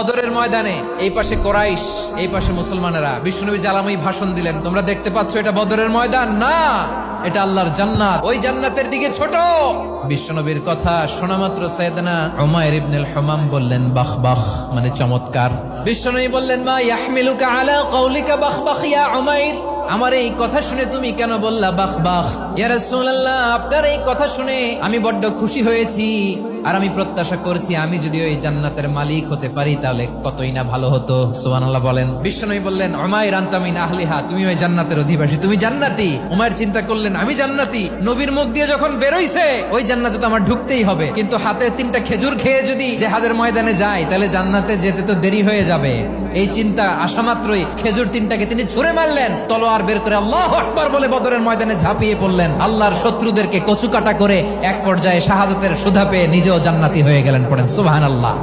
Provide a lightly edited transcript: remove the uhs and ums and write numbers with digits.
বদরের ময়দানে এই পাশে কোরাইশ, এই পাশে মুসলমানেরা। বিশ্বনবী জ্বালাময়ী ভাষণ দিলেন, তোমরা দেখতে পাচ্ছ এটা বদরের ময়দান না, এটা আল্লাহর জান্নাত, ওই জান্নাতের দিকে ছোট। বিশ্বনবীর কথা শোনা মাত্র সাইয়েদনা উমাইর ইবনুল হুমাম বললেন বাখ বাখ, মানে চমৎকার। বিশ্বনবী বললেন মা ইয়াহমিলুকা আলা কওলিকা বাখ বাখ ইয়া উমাইর, আমার এই কথা শুনে তুমি কেন বললা বাখ বাখ? ইয়া রাসূলুল্লাহ, আপনার এই কথা শুনে আমি বড্ড খুশি হয়েছি, আর আমি প্রত্যাশা করছি আমি যদি ওই জান্নাতের মালিক হতে পারি তাহলে কতই না ভালো হতো। সুবহানাল্লাহ বলেন। বিশ্বনবী বললেন উমাইর আনতা মিন আহলিহা, তুমি ওই জান্নাতের অধিবাসী, তুমি জান্নাতি। উমাইর চিন্তা করলেন আমি জান্নাতি, নবীর মুখ দিয়ে যখন বেরোইছে ওই জান্নাতে তো আমার ঢুকতেই হবে, কিন্তু হাতে 3টা খেজুর খেয়ে যদি জিহাদের ময়দানে যাই তাহলে জান্নাতে যেতে তো দেরি হয়ে যাবে। এই চিন্তা আসা মাত্রই খেজুর 3টাকে তিনি ছুঁড়ে মারলেন, তলোয়ার বের করে আল্লাহু আকবার বলে বদরের ময়দানে ঝাঁপিয়ে পড়লেন। আল্লাহর শত্রুদেরকে কচুকাটা করে এক পর্যায়ে শাহাদাতের সুধা পেয়ে নিজেও জান্নাতি হয়ে গেলেন। পড়েন সুবহানাল্লাহ।